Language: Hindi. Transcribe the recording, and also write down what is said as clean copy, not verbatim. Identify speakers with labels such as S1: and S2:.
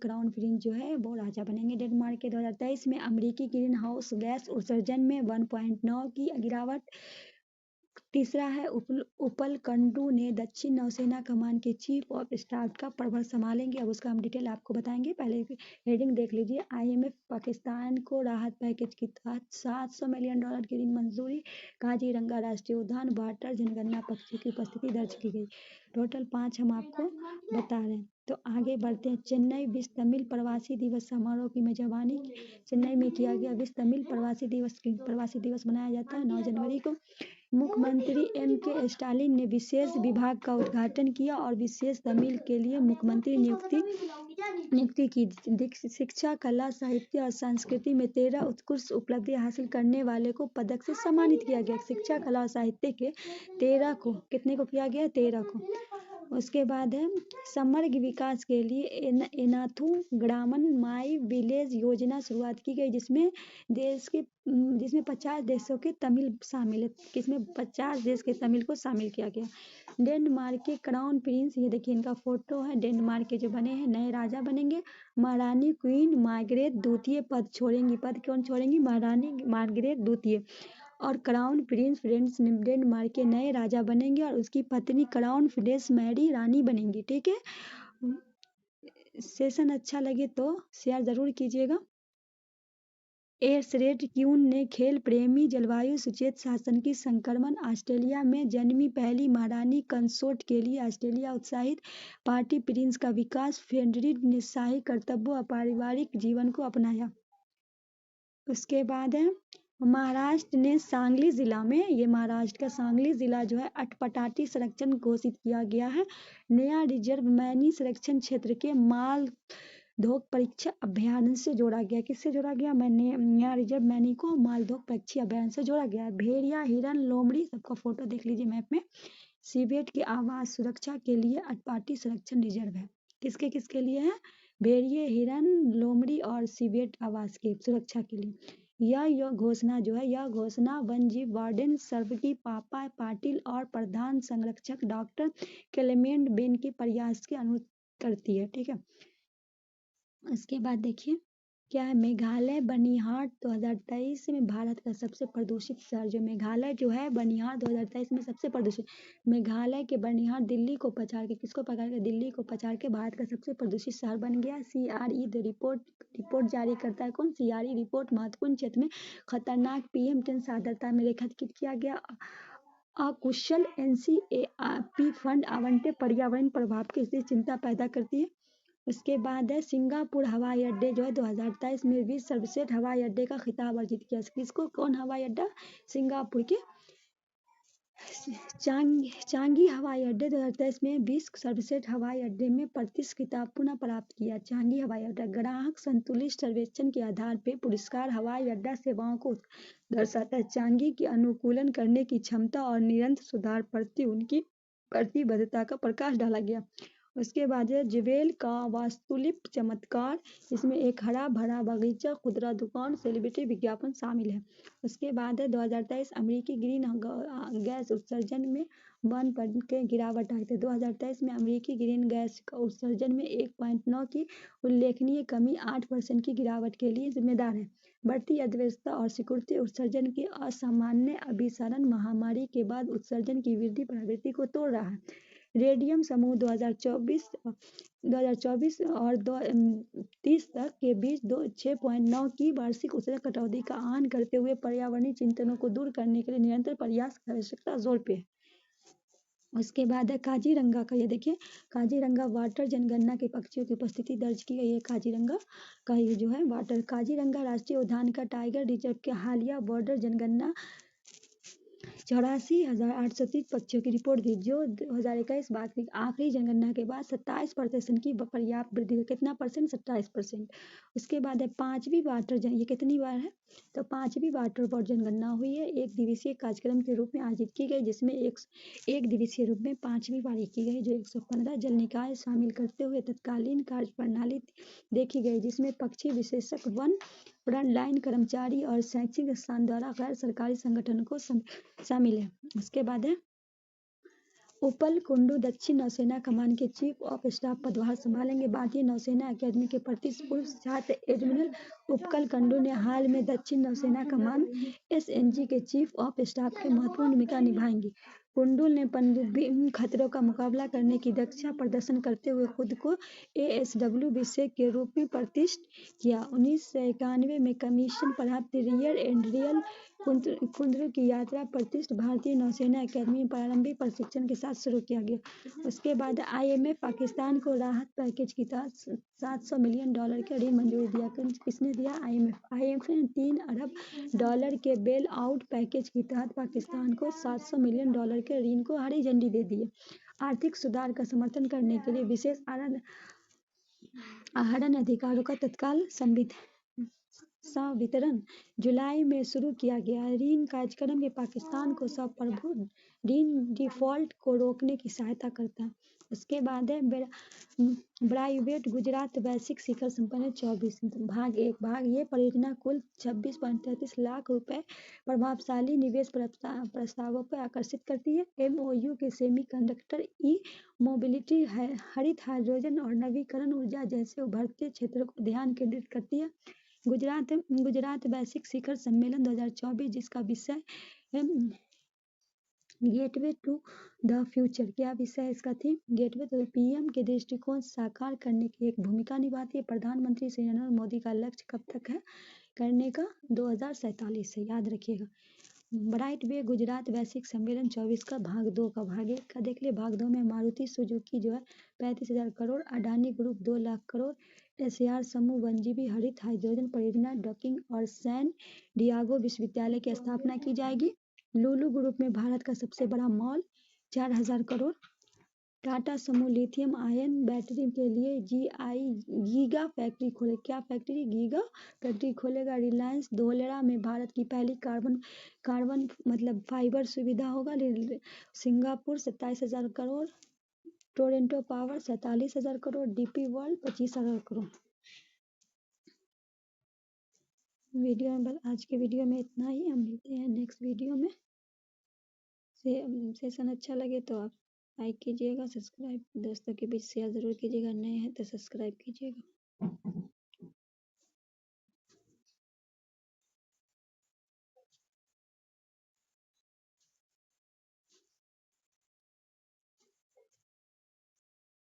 S1: क्राउन प्रिंस जो है वो राजा बनेंगे डेनमार्क के। 2023 में अमेरिकी ग्रीन हाउस गैस उत्सर्जन में 1.9 की गिरावट। तीसरा है उपल कंडू ने दक्षिण नौसेना कमान के चीफ ऑफ स्टाफ का प्रभार संभालेंगे। अब उसका हम डिटेल आपको बताएंगे, पहले हेडिंग देख लीजिए। IMF पाकिस्तान को राहत पैकेज के तहत $700 मिलियन की ऋण मंजूरी। काजीरंगा राष्ट्रीय उद्यान वाटर जनगणना पक्षियों की उपस्थिति दर्ज की गई। टोटल 5 हम आपको बता रहे हैं। तो आगे बढ़ते हैं। चेन्नई विश्व तमिल प्रवासी दिवस समारोह की मेजबानी चेन्नई में किया गया। विश्व तमिल प्रवासी दिवस मनाया जाता है 9 जनवरी को। मुख्यमंत्री M.K. स्टालिन ने विशेष विभाग का उद्घाटन किया और विशेष तमिल के लिए मुख्यमंत्री नियुक्ति की। शिक्षा, कला, साहित्य और संस्कृति में 13 उत्कृष्ट उपलब्धि हासिल करने वाले को पदक से सम्मानित किया गया। शिक्षा, कला और साहित्य के 13 को कितने को किया गया? 13 को। उसके बाद है समग्र विकास के लिए एनाथू ग्रामन माई विलेज योजना शुरुआत की गई, जिसमें 50 देशों के तमिल शामिल है। किसमें? 50 देश के तमिल को शामिल किया गया। डेनमार्क के क्राउन प्रिंस, ये देखिए इनका फोटो है। डेनमार्क के जो बने हैं नए राजा बनेंगे। महारानी क्वीन मार्गरेट द्वितीय पद छोड़ेंगी। पद कौन छोड़ेंगी? महारानी मार्गरेट द्वितीय। और क्राउन प्रिंस डेनमार्क के नए राजा बनेंगे और उसकी पत्नी क्राउन प्रिंसेस मैरी रानी बनेंगी। ठीक है। सेशन अच्छा लगे तो शेयर जरूर कीजिएगा। एर्सरेट क्यून ने खेल प्रेमी जलवायु सचेत शासन की संक्रमण। ऑस्ट्रेलिया में जन्मी पहली महारानी कंसोर्ट के लिए ऑस्ट्रेलिया उत्साहित। पार्टी प्रिंस का विकास। फेडरिक ने शाही कर्तव्यों और पारिवारिक जीवन को अपनाया। उसके बाद है महाराष्ट्र ने सांगली जिला में, ये महाराष्ट्र का सांगली जिला जो है अटपटाटी संरक्षण घोषित किया गया है। नया रिजर्व मैनी संरक्षण क्षेत्र के माल धोक परीक्षा अभ्यारण्य से जोड़ा गया। किससे जोड़ा गया? नया रिजर्व मैनी को माल धोक परीक्षा अभ्यारण्य से जोड़ा गया है। भेड़िया, हिरन, लोमड़ी, सबका फोटो देख लीजिए मैप में। सीबेट की आवास सुरक्षा के लिए अटपाटी संरक्षण रिजर्व है। किसके लिए है? भेड़िए, हिरन, लोमड़ी और सीबेट आवास की सुरक्षा के लिए। यह घोषणा वन जीव वार्डन सर्वगी पापा पाटिल और प्रधान संरक्षक डॉक्टर क्लेमेंट बेन के प्रयास के अनुरोध करती है। ठीक है। उसके बाद देखिए क्या है। मेघालय बनिहार 2023 में भारत का सबसे प्रदूषित शहर। जो मेघालय जो है बनिहार 2023 में सबसे प्रदूषित। मेघालय के बनिहार दिल्ली को पछाड़ के, किसको पकड़ के? दिल्ली को पछाड़ के भारत का सबसे प्रदूषित शहर बन गया। CRE रिपोर्ट जारी करता है। कौन? CRE रिपोर्ट महत्वपूर्ण क्षेत्र में खतरनाक PM 10 सार्थकता में रेखांकित किया गया। अकुशल NCAP फंड आवंटन पर्यावरण प्रभाव की स्थिति चिंता पैदा करती है। उसके बाद है सिंगापुर हवाई अड्डे जो है 2023 में विश्व सर्वश्रेष्ठ हवाई अड्डे का खिताब अर्जित किया। किसको? कौन हवाई अड्डा? सिंगापुर के चांगी हवाई अड्डे 2023 में विश्व सर्वश्रेष्ठ हवाई अड्डे में 35 खिताब पुनः प्राप्त किया। चांगी हवाई अड्डा ग्राहक संतुलित सर्वेक्षण के आधार पर पुरस्कार हवाई अड्डा सेवाओं को दर्शाता है। चांगी की अनुकूलन करने की क्षमता और निरंतर सुधार प्रति उनकी प्रतिबद्धता का प्रकाश डाला गया। उसके बाद है ज्वेल का वास्तुशिल्प चमत्कार। इसमें एक हरा भरा बगीचा, खुदरा दुकान, सेलिब्रिटी विज्ञापन शामिल है। उसके बाद है 2023 अमेरिकी ग्रीन गैस उत्सर्जन में 1 पॉइंट के गिरावट आई थी। 2023 में अमेरिकी ग्रीन गैस का उत्सर्जन में 1.9 की उल्लेखनीय कमी 8% की गिरावट के लिए जिम्मेदार है। बढ़ती अर्थव्यवस्था और सिक्योरिटी उत्सर्जन की असामान्य अभिसरण महामारी के बाद उत्सर्जन की वृद्धि प्रवृत्ति को तोड़ रहा है। रेडियम समूह 2024 और 2030 तक के बीच 6.9 की वार्षिक उत्सर्जन कटौती का आह्वान करते हुए पर्यावरणीय चिंतनों को दूर करने के लिए निरंतर प्रयास की आवश्यकता जोर पे है। उसके बाद है काजीरंगा का। ये देखिए काजीरंगा वाटर जनगणना के पक्षियों की उपस्थिति दर्ज की गई है। काजीरंगा का ये जो है वाटर काजीरंगा राष्ट्रीय उद्यान का टाइगर रिजर्व के हालिया बॉर्डर जनगणना 84,830 पक्षियों की रिपोर्ट दी, जो 2021 बाद की आखिरी जनगणना के बाद 27% की पर्याप्त वृद्धि है। कितना परसेंट? 27%। उसके बाद है 5वीं वाटर ये कितनी बार है? तो 5वीं वाटर बोर्ड जनगणना हुई है। एक दिवसीय कार्यक्रम के रूप में आयोजित की गई, जिसमें एक दिवसीय रूप में 5वीं बार की गई, जो 115 जल निकाय शामिल करते हुए तत्कालीन कार्य प्रणाली देखी गई, जिसमें पक्षी विशेषज्ञ, वन फ्रंटलाइन कर्मचारी और शैक्षिक संस्थान द्वारा गैर सरकारी संगठन को शामिल है। उसके बाद है उपल कुंडू दक्षिण नौसेना कमान के चीफ ऑफ स्टाफ पदभार संभालेंगे। भारतीय नौसेना अकादमी के 35 पूर्व छात्र एडमिरल उपकल कुंडू ने हाल में दक्षिण नौसेना कमान एसएनजी के चीफ ऑफ स्टाफ की महत्वपूर्ण भूमिका निभाएंगी। कुंडू ने पनडुब्बी खतरों का मुकाबला करने की दक्षता प्रदर्शन करते हुए खुद को एएसडब्ल्यू विशेषज्ञ के रूप में प्रतिष्ठित किया। 1991 में कमीशन प्राप्त रियर एडमिरल कुंद्रू की यात्रा प्रतिष्ठित भारतीय नौसेना अकादमी में प्रारंभिक प्रशिक्षण के साथ शुरू किया गया। उसके बाद आईएमएफ पाकिस्तान को राहत पैकेज के तहत $700 मिलियन की ऋण मंजूरी दिया। किसने दिया? आईएमएफ ने $3 अरब के बेल आउट पैकेज के तहत पाकिस्तान को $700 मिलियन के ऋण को हरी झंडी दे दी है। आर्थिक सुधार का समर्थन करने के लिए विशेष आहरण अधिकारों का तत्काल संवितरण जुलाई में शुरू किया गया। ऋण कार्यक्रम में पाकिस्तान को संप्रभु ऋण डिफॉल्ट को रोकने की सहायता करता है। उसके बाद है ब्राइवेट गुजरात वैश्विक शिखर संपन्न 24 भाग 1 ये परियोजना कुल 26.33 लाख रुपए प्रभावशाली निवेश प्रस्तावों पर आकर्षित करती है। एमओयू के सेमीकंडक्टर, ई मोबिलिटी, हरित हाइड्रोजन और नवीकरण ऊर्जा जैसे उभरते क्षेत्रों को ध्यान केंद्रित करती है। गुजरात वैश्विक शिखर सम्मेलन 2024 जिसका विषय है गेटवे टू द फ्यूचर। क्या विषय है इसका? थी गेटवे टू पीएम के दृष्टिकोण साकार करने की एक भूमिका निभाती है। प्रधानमंत्री श्री नरेंद्र मोदी का लक्ष्य कब तक है करने का? 2047 से, याद रखिएगा। ब्राइट वे गुजरात वैश्विक सम्मेलन 24 का भाग 2 का भाग 1 का देख ले। भाग 2 में मारुति सुजुकी जो है 35,000 करोड़, अडानी ग्रुप 2 लाख करोड़, एसआर समूह 1 GB हरित हाइड्रोजन परियोजना डकिंग और सैन डियागो विश्वविद्यालय की स्थापना की जाएगी। लुलु ग्रुप में भारत का सबसे बड़ा मॉल 4,000 करोड़। टाटा समूह लिथियम आयन बैटरी के लिए गीगा फैक्ट्री खोले। क्या फैक्ट्री? गीगा फैक्ट्री खोलेगा। रिलायंस धोलेरा में भारत की पहली कार्बन मतलब फाइबर सुविधा होगा। Singapore 27,000 crore. Toronto power 47,000 crore. DP world 25,000 crore. Video में आज के वीडियो में इतना ही। हम मिलते हैं नेक्स्ट वीडियो में। सेशन अच्छा लगे तो आप लाइक कीजिएगा, सब्सक्राइब दोस्तों के बीच शेयर जरूर कीजिएगा। नए हैं तो सब्सक्राइब कीजिएगा।